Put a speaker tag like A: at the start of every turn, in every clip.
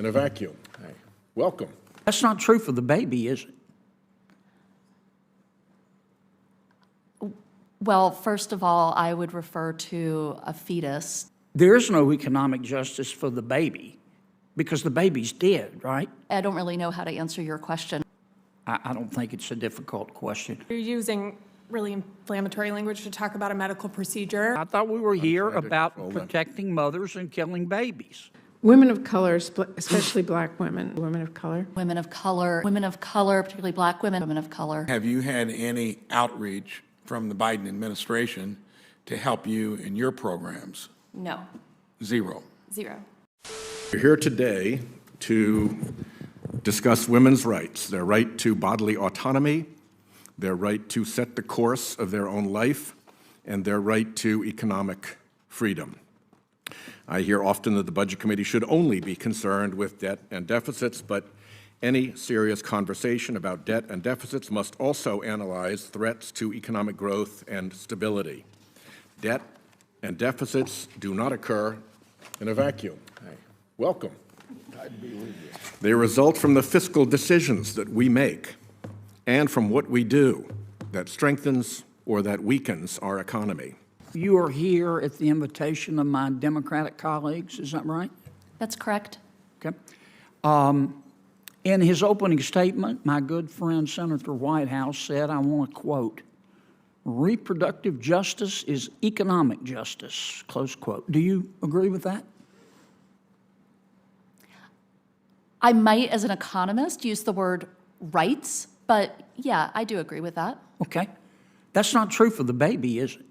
A: in a vacuum. Welcome.
B: That's not true for the baby, is it?
C: Well, first of all, I would refer to a fetus.
B: There is no economic justice for the baby because the baby's dead, right?
C: I don't really know how to answer your question.
B: I don't think it's a difficult question.
D: You're using really inflammatory language to talk about a medical procedure.
B: I thought we were here about protecting mothers and killing babies.
E: Women of color, especially black women, women of color.
C: Women of color, particularly black women of color.
F: Have you had any outreach from the Biden administration to help you in your programs?
C: No.
F: Zero.
A: We're here today to discuss women's rights, their right to bodily autonomy, their right to set the course of their own life, and their right to economic freedom. I hear often that the Budget Committee should only be concerned with debt and deficits, but any serious conversation about debt and deficits must also analyze threats to economic growth and stability. Debt and deficits do not occur in a vacuum. Welcome. They result from the fiscal decisions that we make and from what we do that strengthens or that weakens our economy.
B: You are here at the invitation of my Democratic colleagues, is that right?
C: That's correct.
B: Okay. In his opening statement, my good friend Senator Whitehouse said, I want to quote, "Reproductive justice is economic justice," close quote. Do you agree with that?
C: I might, as an economist, use the word rights, but yeah, I do agree with that.
B: Okay. That's not true for the baby, is it?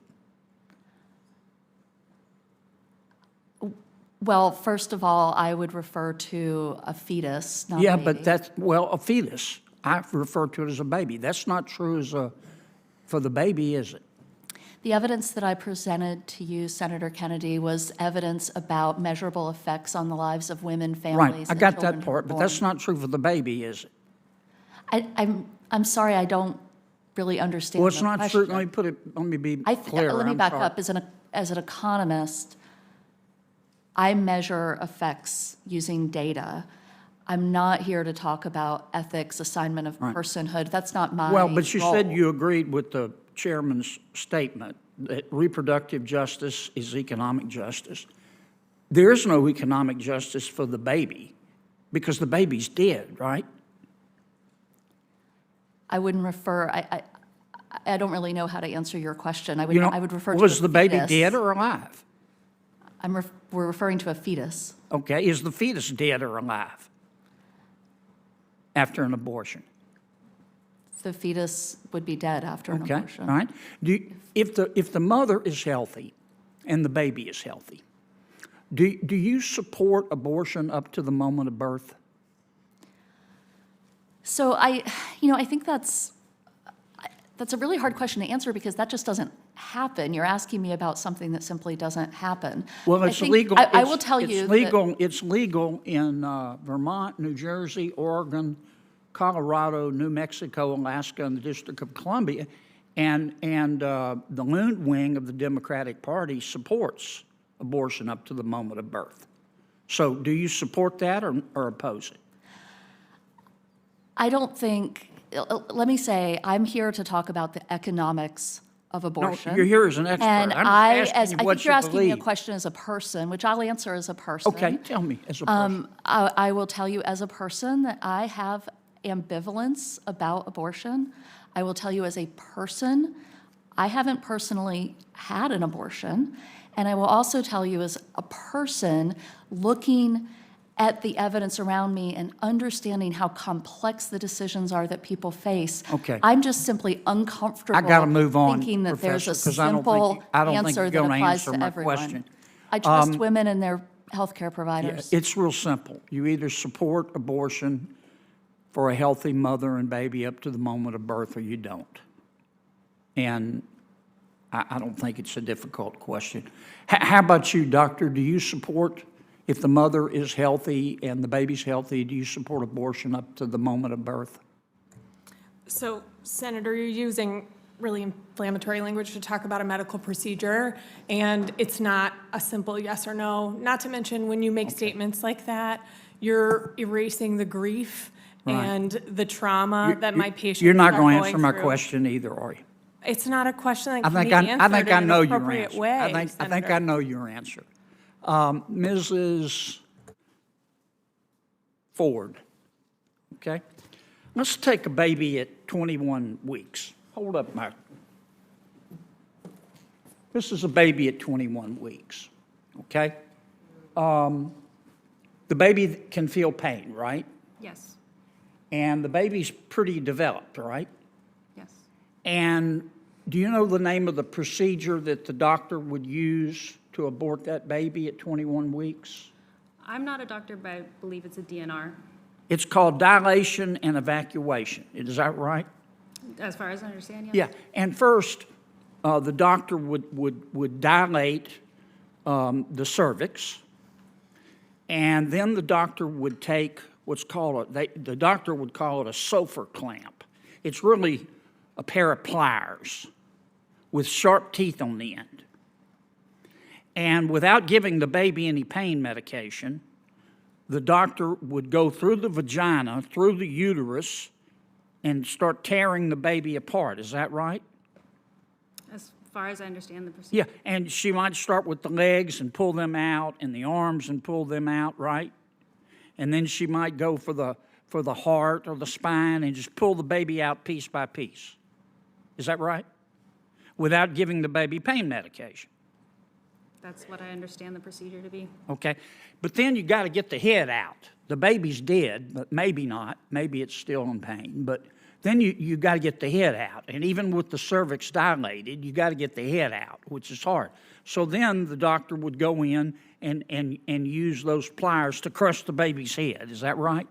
C: Well, first of all, I would refer to a fetus, not
B: Yeah,
C: a baby.
B: but that's, well, a fetus. I refer to it as a baby. That's not true for the baby, is it?
C: The evidence that I presented to you, Senator Kennedy, was evidence about measurable effects on the lives of women, families,
B: Right, I
C: and
B: got
C: children
B: that
C: who were
B: part, but that's
C: born.
B: not true for the baby, is it?
C: I'm sorry, I don't really understand
B: Well, it's
C: the
B: not
C: question.
B: true. Let me be clear.
C: Let me
B: I'm
C: back
B: sorry.
C: up. As an economist, I measure effects using data. I'm not here to talk about ethics, assignment of personhood. That's not my
B: Well, but you
C: role.
B: said you agreed with the chairman's statement that reproductive justice is economic justice. There is no economic justice for the baby because the baby's dead, right?
C: I wouldn't refer. I don't really know how to answer your question. I
B: You know,
C: would refer to
B: was
C: a
B: the baby
C: fetus.
B: dead or alive?
C: We're referring to a fetus.
B: Okay, is the fetus dead or alive after an abortion?
C: The fetus would be dead after an
B: Okay,
C: abortion.
B: all right. If the mother is healthy and the baby is healthy, do you support abortion up to the moment of birth?
C: So I think that's a really hard question to answer because that just doesn't happen. You're asking me about something that simply doesn't happen.
B: Well,
C: I
B: it's
C: think-
B: legal.
C: I will tell you that
B: It's legal in Vermont, New Jersey, Oregon, Colorado, New Mexico, Alaska, and the District of Columbia, and the Loon wing of the Democratic Party supports abortion up to the moment of birth. So, do you support that or oppose it?
C: I don't think. Let me say, I'm here to talk about the economics of abortion.
B: No, you're here as an expert.
C: And
B: I'm just asking you
C: I
B: what
C: think you're
B: you
C: asking me a
B: believe.
C: question as a person, which I'll answer as a person.
B: Okay, tell me as a person.
C: I will tell you as a person that I have ambivalence about abortion. I will tell you as a person, I haven't personally had an abortion. And I will also tell you as a person looking at the evidence around me and understanding how complex the decisions are that people face.
B: Okay.
C: I'm just simply uncomfortable
B: I got to move on,
C: thinking that there's a
B: Professor, 'cause I don't
C: simple
B: think
C: answer
B: you're
C: that
B: going to
C: applies
B: answer
C: to
B: my
C: everyone.
B: question.
C: I trust women and their healthcare providers.
B: It's real simple. You either support abortion for a healthy mother and baby up to the moment of birth or you don't. And I don't think it's a difficult question. How about you, doctor? Do you support, if the mother is healthy and the baby's healthy, do you support abortion up to the moment of birth?
D: So, Senator, you're using really inflammatory language to talk about a medical procedure, and it's not a simple yes or no. Not to mention, when you make statements like that, you're erasing the grief and the trauma that my patients
B: You're not
D: are
B: going to answer my
D: through.
B: question either, are you?
D: It's not a question that
B: I
D: can
B: think
D: be
B: I
D: answered
B: think I
D: in
B: know
D: an
B: your
D: appropriate
B: answer.
D: way,
B: I think I
D: Senator.
B: know your answer. Mrs. Ford, okay? Let's take a baby at 21 weeks. Hold up, Mike. This is a baby at 21 weeks, okay? The baby can feel pain, right?
G: Yes,
B: And the baby's pretty developed, right?
G: yes.
B: And do you know the name of the procedure that the doctor would use to abort that baby at 21 weeks?
G: I'm not a doctor, but I believe it's a DNR,
B: It's called dilation and evacuation. Is that right?
G: as far as I understand, yes.
B: Yeah. And first, the doctor would dilate the cervix, and then the doctor would take what's called the doctor would call it a Sofer clamp. It's really a pair of pliers with sharp teeth on the end. And without giving the baby any pain medication, the doctor would go through the vagina, through the uterus, and start tearing the baby apart. Is that right?
G: As far as I understand the procedure.
B: Yeah, and she might start with the legs and pull them out, and the arms and pull them out, right? And then she might go for the heart or the spine and just pull the baby out piece by piece. Is that right? Without giving the baby pain medication.
G: That's what I understand the procedure to be.
B: Okay, but then you got to get the head out. The baby's dead, but maybe not. Maybe it's still in pain, but then you got to get the head out. And even with the cervix dilated, you got to get the head out, which is hard. So then the doctor would go in and use those pliers to crush the baby's head. Is that right?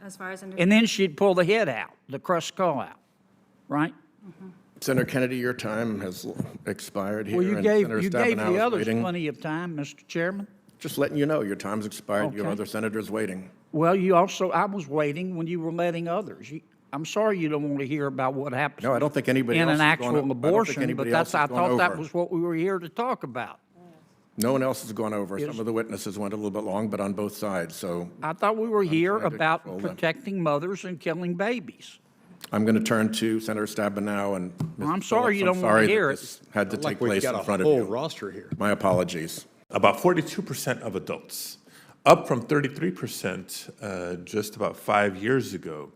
G: As far as I understand.
B: And then she'd pull the head out, the crushed skull out, right?
A: Senator Kennedy, your time has expired here.
B: Well, you
A: and
B: gave
A: Senator
B: the
A: Stabenow is
B: others
A: waiting.
B: plenty of time, Mr. Chairman.
A: Just letting you know, your time's expired. You have
B: Okay.
A: other senators waiting.
B: Well, I was waiting when you were letting others. I'm sorry you don't want to hear about what happens.
A: No, I don't think anybody
B: in
A: else
B: an
A: is
B: actual
A: going- I don't think
B: abortion,
A: anybody
B: but
A: else
B: I
A: is going
B: thought that
A: over.
B: was what we were here to talk about.
A: No one else has gone over. Some of the witnesses went a little bit long, but on both sides, so
B: I thought we were here
A: trying to
B: about
A: control them.
B: protecting mothers and killing babies.
A: I'm going to turn to Senator Stabenow and Ms.
B: I'm sorry
A: Phillips.
B: you don't
A: I'm
B: wanna
A: sorry
B: hear
A: that
B: it.
A: this had to take
H: Like we've
A: place
H: got
A: in
H: a
A: front of
H: whole
A: you.
H: roster here.
A: My apologies.
I: About 42% of adults, up from 33% just about 5 years ago,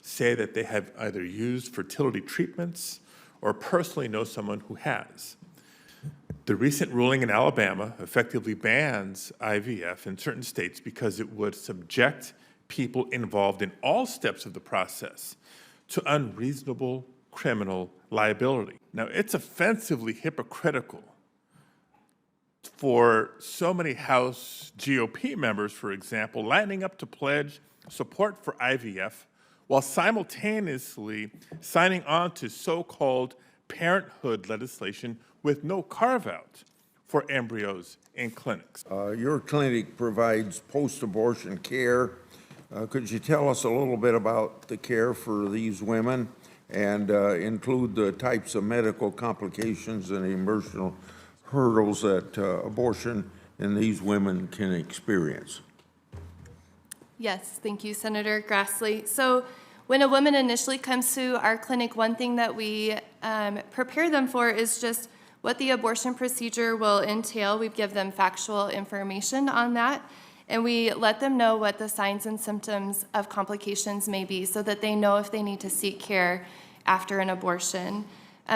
I: say that they have either used fertility treatments or personally know someone who has. The recent ruling in Alabama effectively bans IVF in certain states because it would subject people involved in all steps of the process to unreasonable criminal liability. Now, it's offensively hypocritical for so many House GOP members, for example, lining up to pledge support for IVF while simultaneously signing on to so-called parenthood legislation with no carve-out for embryos in clinics.
J: Your clinic provides post-abortion care. Could you tell us a little bit about the care for these women and include the types of medical complications and emotional hurdles that abortion in these women can experience?
K: Yes, thank you, Senator Grassley. So when a woman initially comes to our clinic, one thing that we prepare them for is just what the abortion procedure will entail. We give them factual information on that, and we let them know what the signs and symptoms of complications may be so that they know if they need to seek care after an abortion.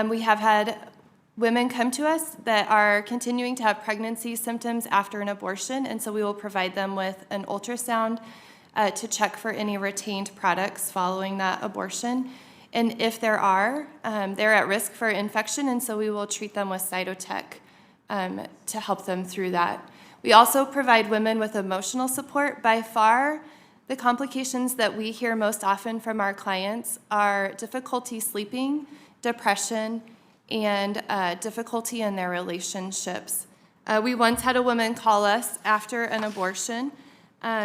K: We have had women come to us that are continuing to have pregnancy symptoms after an abortion, and so we will provide them with an ultrasound to check for any retained products following that abortion. And if there are, they're at risk for infection, and so we will treat them with Cytotec to help them through that. We also provide women with emotional support. By far, the complications that we hear most often from our clients are difficulty sleeping, depression, and difficulty in their relationships. We once had a woman call us after an abortion.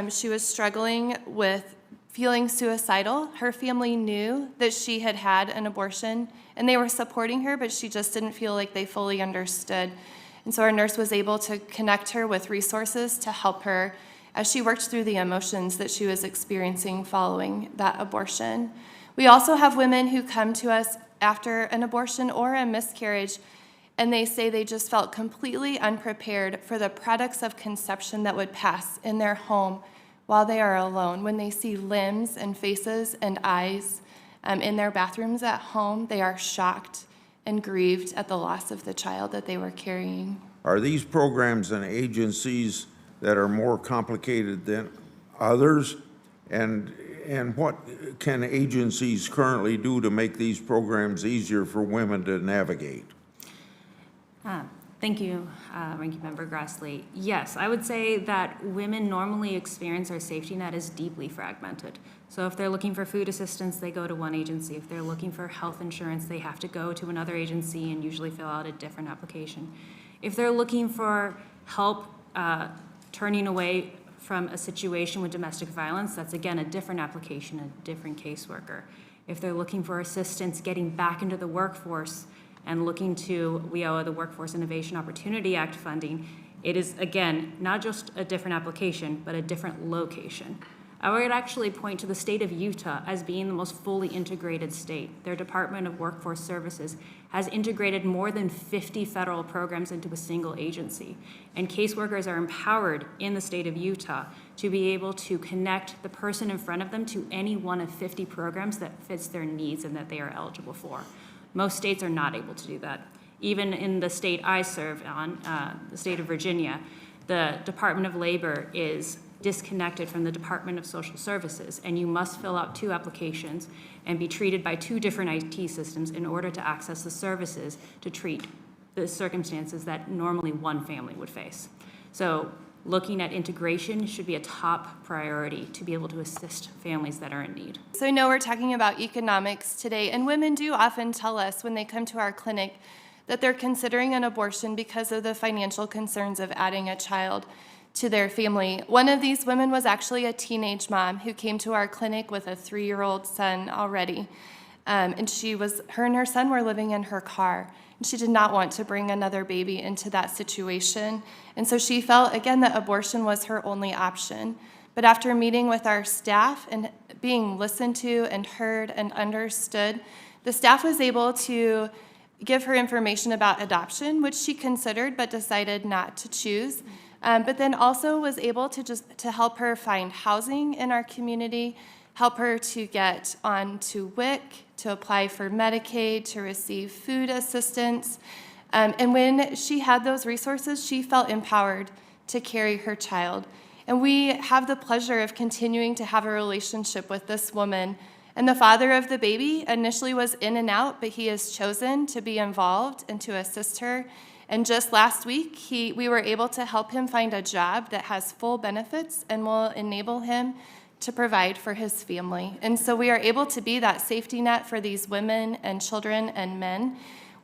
K: She was struggling with feeling suicidal. Her family knew that she had had an abortion, and they were supporting her, but she just didn't feel like they fully understood. And so our nurse was able to connect her with resources to help her as she worked through the emotions that she was experiencing following that abortion. We also have women who come to us after an abortion or a miscarriage, and they say they just felt completely unprepared for the products of conception that would pass in their home while they are alone. When they see limbs and faces and eyes in their bathrooms at home, they are shocked and grieved at the loss of the child that they were carrying.
J: Are these programs and agencies that are more complicated than others? And what can agencies currently do to make these programs easier for women to navigate?
G: Thank you, Ranking Member Grassley. Yes, I would say that women normally experience our safety net as deeply fragmented. So if they're looking for food assistance, they go to one agency. If they're looking for health insurance, they have to go to another agency and usually fill out a different application. If they're looking for help turning away from a situation with domestic violence, that's again a different application, a different caseworker. If they're looking for assistance getting back into the workforce and looking to WIOA, the Workforce Innovation Opportunity Act funding, it is, again, not just a different application, but a different location. I would actually point to the state of Utah as being the most fully integrated state. Their Department of Workforce Services has integrated more than 50 federal programs into a single agency. And caseworkers are empowered in the state of Utah to be able to connect the person in front of them to any one of 50 programs that fits their needs and that they are eligible for. Most states are not able to do that. Even in the state I serve on, the state of Virginia, the Department of Labor is disconnected from the Department of Social Services, and you must fill out 2 applications and be treated by 2 different IT systems in order to access the services to treat the circumstances that normally one family would face. So looking at integration should be a top priority to be able to assist families that are in need.
K: So I know we're talking about economics today, and women do often tell us when they come to our clinic that they're considering an abortion because of the financial concerns of adding a child to their family. One of these women was actually a teenage mom who came to our clinic with a 3-year-old son already. And her and her son were living in her car. And she did not want to bring another baby into that situation. And so she felt, again, that abortion was her only option. But after meeting with our staff and being listened to and heard and understood, the staff was able to give her information about adoption, which she considered but decided not to choose. But then also was able to help her find housing in our community, help her to get onto WIC, to apply for Medicaid, to receive food assistance. And when she had those resources, she felt empowered to carry her child. And we have the pleasure of continuing to have a relationship with this woman. And the father of the baby initially was in and out, but he has chosen to be involved and to assist her. And just last week, we were able to help him find a job that has full benefits and will enable him to provide for his family. And so we are able to be that safety net for these women and children and men.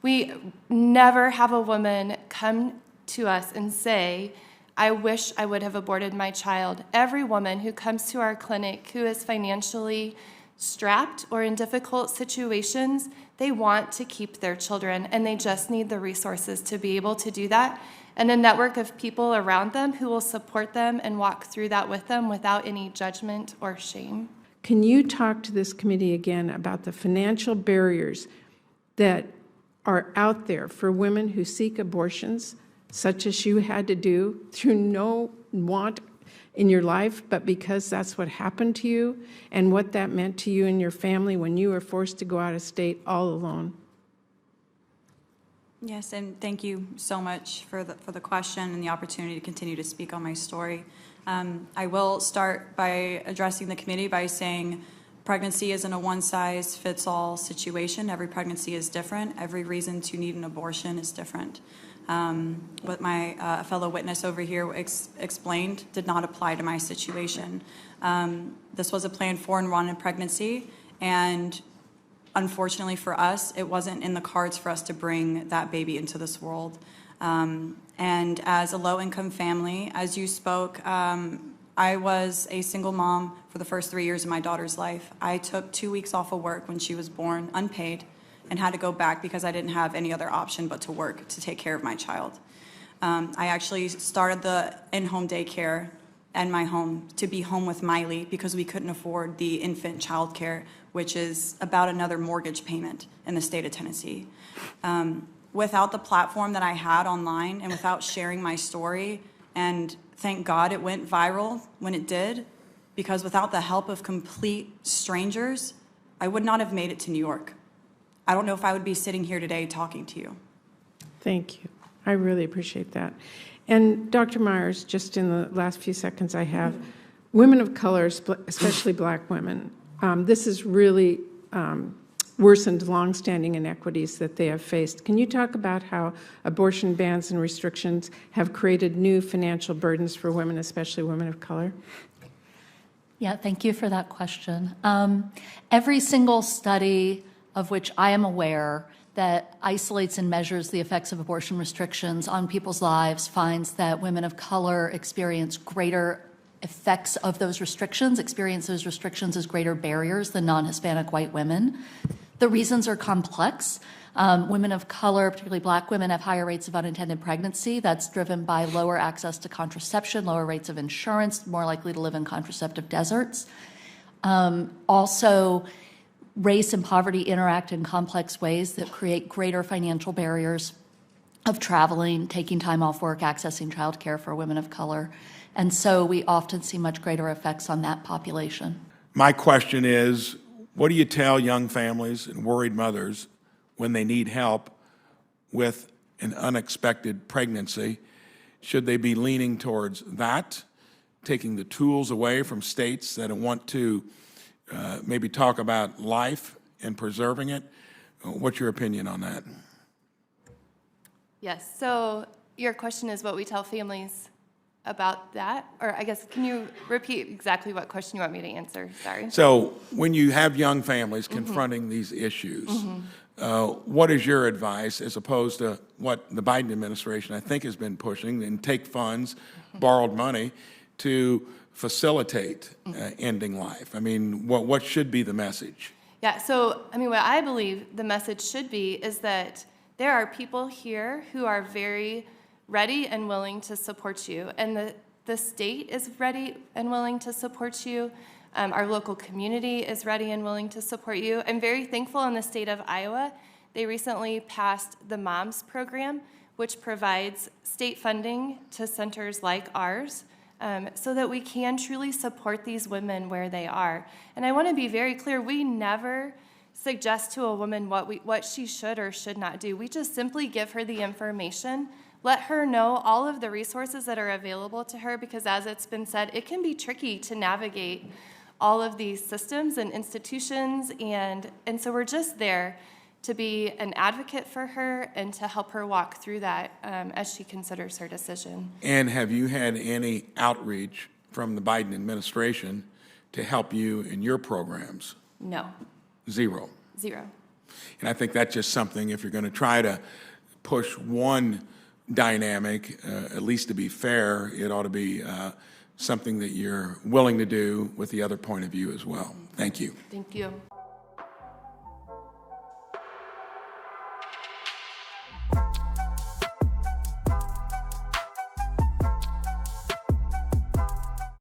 K: We never have a woman come to us and say, I wish I would have aborted my child. Every woman who comes to our clinic who is financially strapped or in difficult situations, they want to keep their children, and they just need the resources to be able to do that, and a network of people around them who will support them and walk through that with them without any judgment or shame.
E: Can you talk to this committee again about the financial barriers that are out there for women who seek abortions, such as you had to do through no want in your life, but because that's what happened to you, and what that meant to you and your family when you were forced to go out of state all alone?
H: Yes, and thank you so much for the question and the opportunity to continue to speak on my story. I will start by addressing the committee by saying pregnancy isn't a one-size-fits-all situation. Every pregnancy is different. Every reason to need an abortion is different. What my fellow witness over here explained did not apply to my situation. This was a planned for and wanted pregnancy, and unfortunately for us, it wasn't in the cards for us to bring that baby into this world. And as a low-income family, as you spoke, I was a single mom for the first 3 years of my daughter's life. I took 2 weeks off of work when she was born, unpaid, and had to go back because I didn't have any other option but to work to take care of my child. I actually started the in-home daycare and my home to be home with Miley because we couldn't afford the infant child care, which is about another mortgage payment in the state of Tennessee. Without the platform that I had online and without sharing my story, and thank God it went viral when it did, because without the help of complete strangers, I would not have made it to New York. I don't know if I would be sitting here today talking to you.
E: Thank you. I really appreciate that. And Dr. Myers, just in the last few seconds I have, women of color, especially black women, this has really worsened longstanding inequities that they have faced. Can you talk about how abortion bans and restrictions have created new financial burdens for women, especially women of color?
C: Yeah, thank you for that question. Every single study of which I am aware that isolates and measures the effects of abortion restrictions on people's lives finds that women of color experience greater effects of those restrictions, experience those restrictions as greater barriers than non-Hispanic white women. The reasons are complex. Women of color, particularly black women, have higher rates of unintended pregnancy. That's driven by lower access to contraception, lower rates of insurance, more likely to live in contraceptive deserts. Also, race and poverty interact in complex ways that create greater financial barriers of traveling, taking time off work, accessing childcare for women of color. And so we often see much greater effects on that population.
F: My question is, what do you tell young families and worried mothers when they need help with an unexpected pregnancy? Should they be leaning towards that, taking the tools away from states that want to maybe talk about life and preserving it? What's your opinion on that?
K: Yes, so your question is what we tell families about that? Or I guess, can you repeat exactly what question you want me to answer? Sorry.
F: So when you have young families confronting these issues, what is your advice as opposed to what the Biden administration, I think, has been pushing, and take funds, borrowed money, to facilitate ending life? I mean, what should be the message?
K: Yeah, so, I mean, what I believe the message should be is that there are people here who are very ready and willing to support you, and the state is ready and willing to support you. Our local community is ready and willing to support you. I'm very thankful in the state of Iowa. They recently passed the MOMS program, which provides state funding to centers like ours, so that we can truly support these women where they are. And I want to be very clear, we never suggest to a woman what she should or should not do. We just simply give her the information, let her know all of the resources that are available to her, because as it's been said, it can be tricky to navigate all of these systems and institutions, and so we're just there to be an advocate for her and to help her walk through that as she considers her decision.
F: And have you had any outreach from the Biden administration to help you in your programs?
K: No.
F: Zero.
K: Zero.
F: And I think that's just something, if you're going to try to push one dynamic, at least to be fair, it ought to be something that you're willing to do with the other point of view as well. Thank you.
K: Thank you.